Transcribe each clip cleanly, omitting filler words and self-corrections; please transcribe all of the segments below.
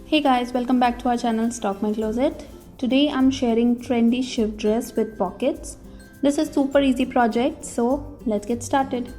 Hey guys, welcome back to our channel Stalk My Closet. Today I'm sharing trendy shift dress with pockets. This is super easy project, so let's get started.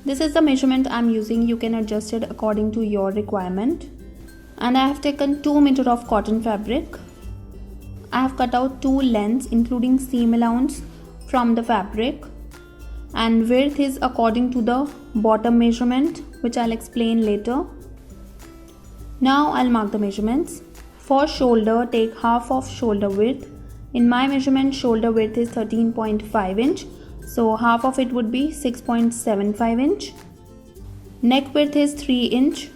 This is the measurement I'm using. You can adjust it according to your requirement. And I have taken 2 meters of cotton fabric. I have cut out 2 lengths including seam allowance from the fabric. And width is according to the bottom measurement, which I'll explain later. Now I'll mark the measurements. For shoulder, take half of shoulder width. In my measurement, shoulder width is 13.5 inch. So half of it would be 6.75 inch. Neck width is 3 inch.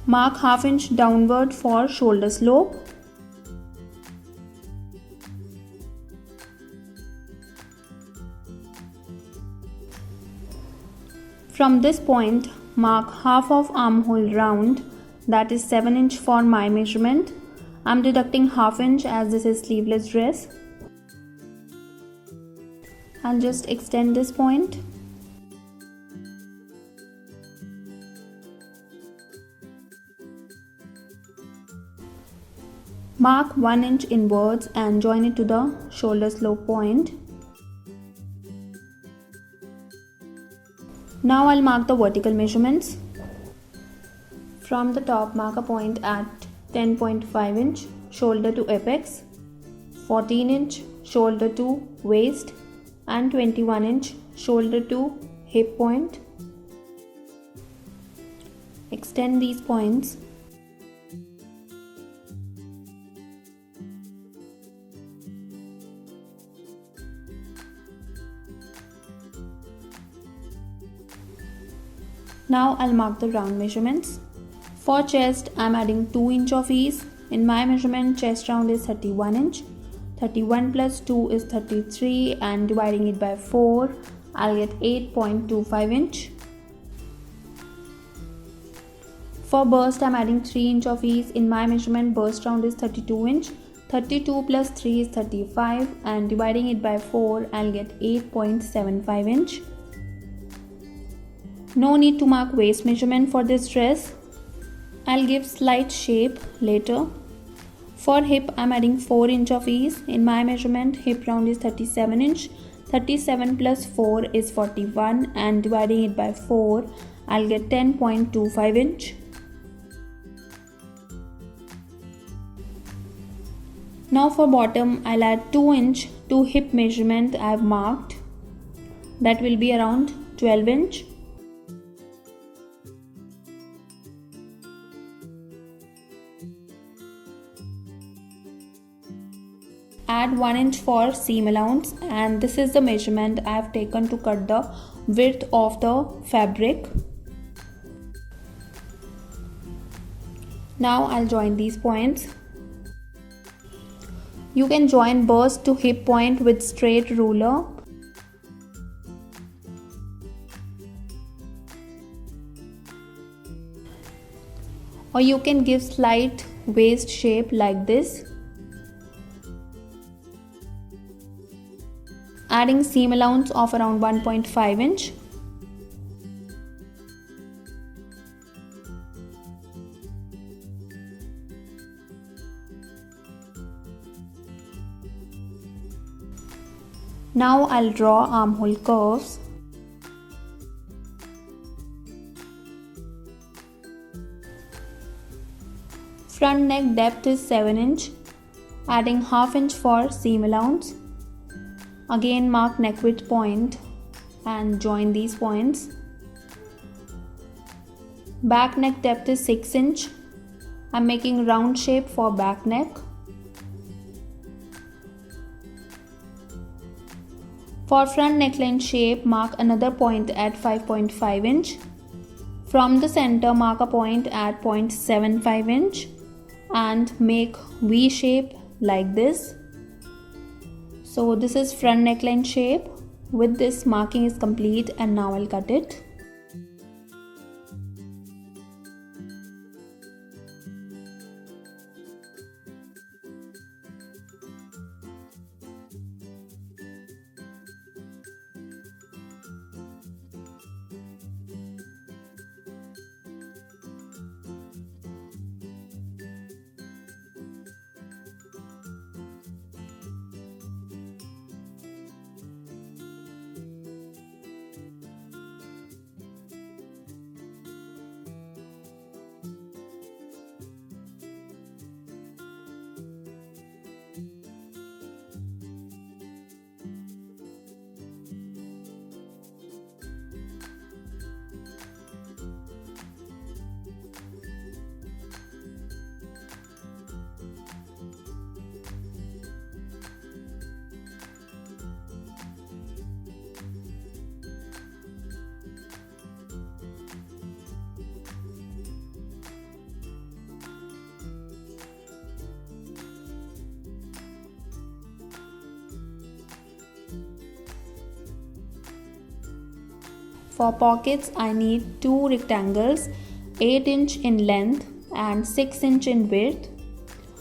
Mark half inch downward for shoulder slope. From this point, mark half of armhole round, that is 7 inch for my measurement. I'm deducting half inch as this is sleeveless dress. I'll just extend this point. Mark 1 inch inwards and join it to the shoulder slope point. Now I'll mark the vertical measurements. From the top, mark a point at 10.5 inch shoulder to apex, 14 inch shoulder to waist and 21 inch shoulder to hip point. Extend these points. Now I'll mark the round measurements. For chest, I'm adding 2 inch of ease. In my measurement, chest round is 31 inch. 31 plus 2 is 33 and dividing it by 4, I'll get 8.25 inch. For bust, I'm adding 3 inch of ease. In my measurement, bust round is 32 inch. 32 plus 3 is 35 and dividing it by 4, I'll get 8.75 inch. No need to mark waist measurement for this dress. I'll give slight shape later. For hip, I'm adding 4 inch of ease. In my measurement, hip round is 37 inch. 37 plus 4 is 41 and dividing it by 4, I'll get 10.25 inch. Now for bottom, I'll add 2 inch to hip measurement I've marked. That will be around 12 inch. Add 1 inch for seam allowance, and this is the measurement I have taken to cut the width of the fabric. Now I'll join these points. You can join bust to hip point with straight ruler. Or you can give slight waist shape like this. Adding seam allowance of around 1.5 inch. Now I'll draw armhole curves. Front neck depth is 7 inch. Adding half inch for seam allowance. Again mark neck width point and join these points. Back neck depth is 6 inch. I'm making round shape for back neck. For front neckline shape, mark another point at 5.5 inch. From the center, mark a point at 0.75 inch and make V shape like this. So this is front neckline shape. With this, marking is complete and now I'll cut it. For pockets, I need two rectangles, 8 inch in length and 6 inch in width.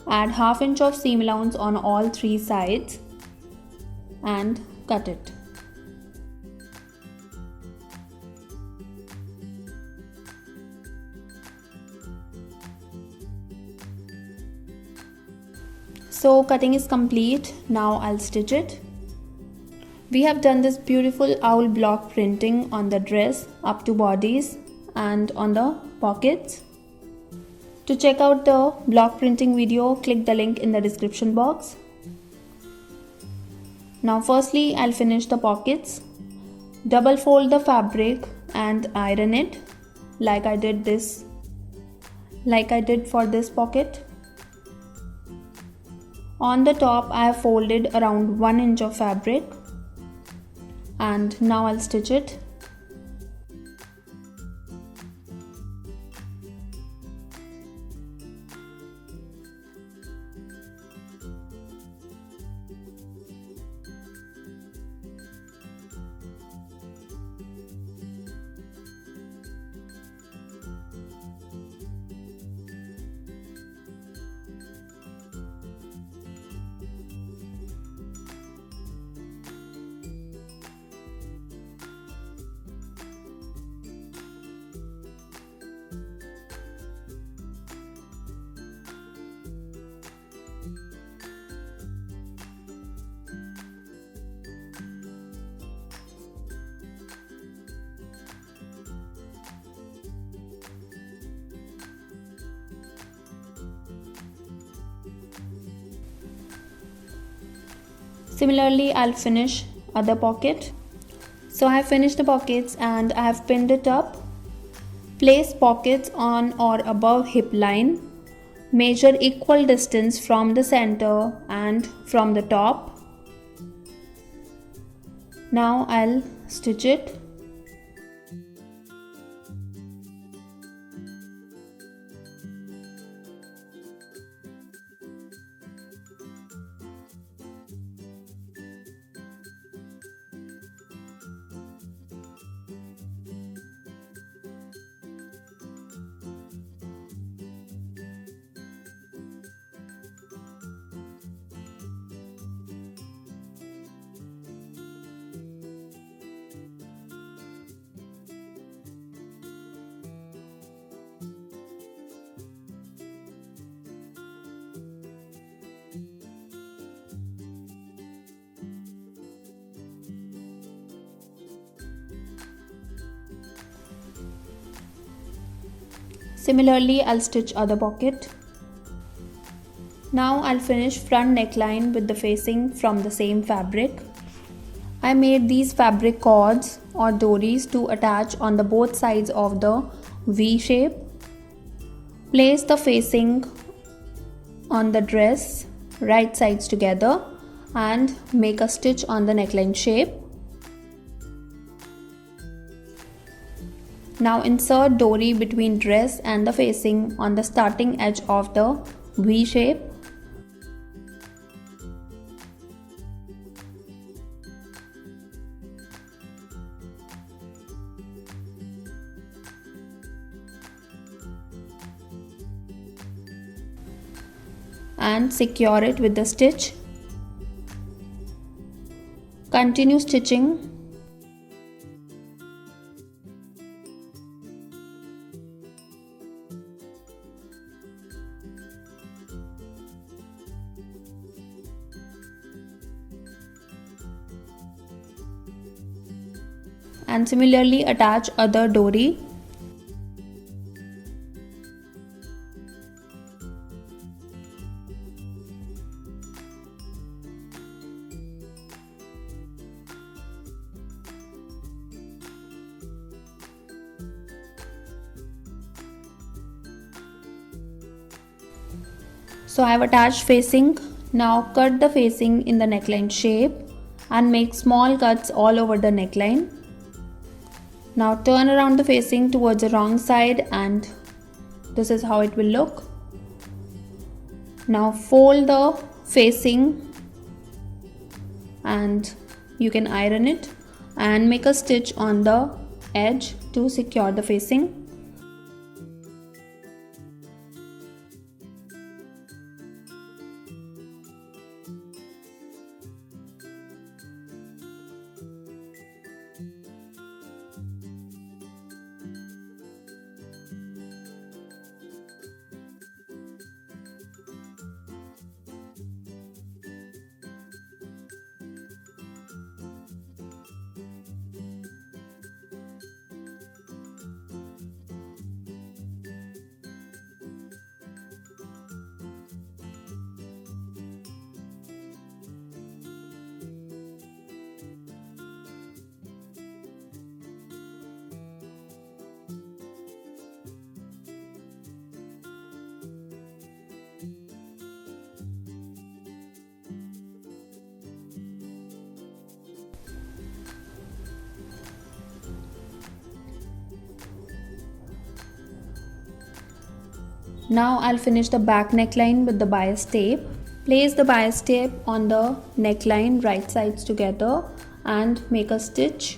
Add half inch of seam allowance on all three sides and cut it. So cutting is complete. Now I'll stitch it. We have done this beautiful owl block printing on the dress up to bodies and on the pockets. To check out the block printing video, click the link in the description box. Now firstly, I'll finish the pockets. Double fold the fabric and iron it like I did for this pocket. On the top, I have folded around 1 inch of fabric and now I'll stitch it. Similarly, I'll finish other pocket. So I have finished the pockets and I have pinned it up. Place pockets on or above hip line. Measure equal distance from the center and from the top. Now I'll stitch it. Similarly, I'll stitch other pocket. Now I'll finish front neckline with the facing from the same fabric. I made these fabric cords or dories to attach on the both sides of the V shape. Place the facing on the dress, right sides together, and make a stitch on the neckline shape. Now insert dory between dress and the facing on the starting edge of the V shape. And secure it with the stitch. Continue stitching. And similarly attach other dory. So I have attached facing. Now cut the facing in the neckline shape and make small cuts all over the neckline. Now turn around the facing towards the wrong side and this is how it will look. Now fold the facing and you can iron it and make a stitch on the edge to secure the facing. Now I'll finish the back neckline with the bias tape. Place the bias tape on the neckline right sides together and make a stitch.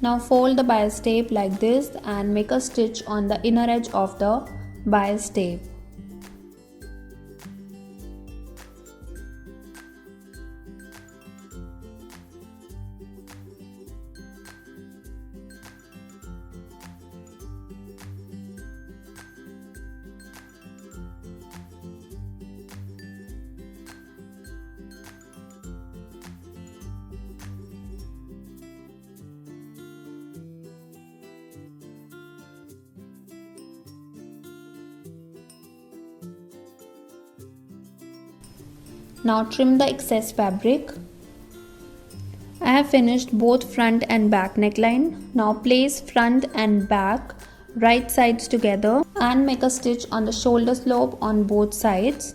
Now fold the bias tape like this and make a stitch on the inner edge of the bias tape. Now trim the excess fabric. I have finished both front and back neckline. Now place front and back right sides together and make a stitch on the shoulder slope on both sides.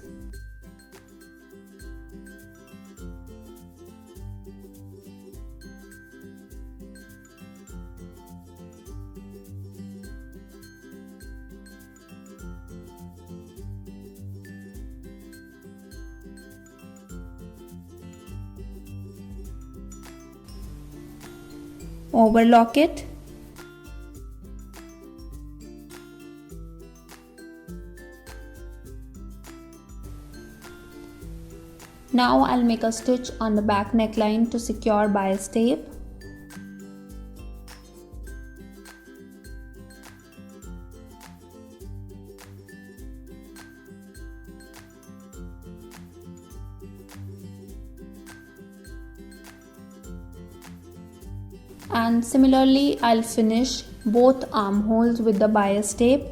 Overlock it. Now I'll make a stitch on the back neckline to secure bias tape. And similarly I'll finish both armholes with the bias tape.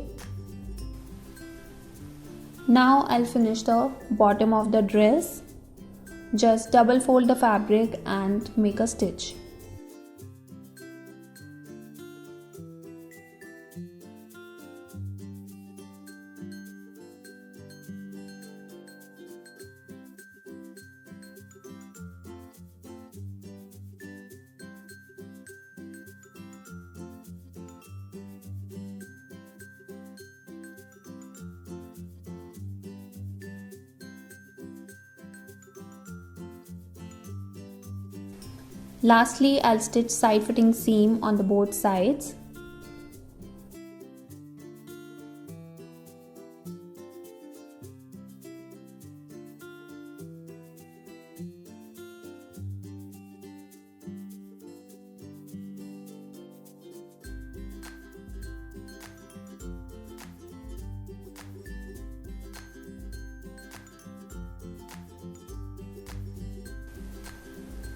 Now I'll finish the bottom of the dress. Just double fold the fabric and make a stitch. Lastly, I'll stitch side fitting seam on the both sides.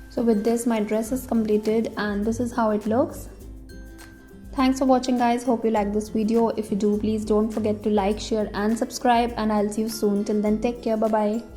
So with this my dress is completed and this is how it looks. Thanks for watching guys. Hope you like this video. If you do, please don't forget to like, share and subscribe, and I'll see you soon. Till then, take care. Bye bye.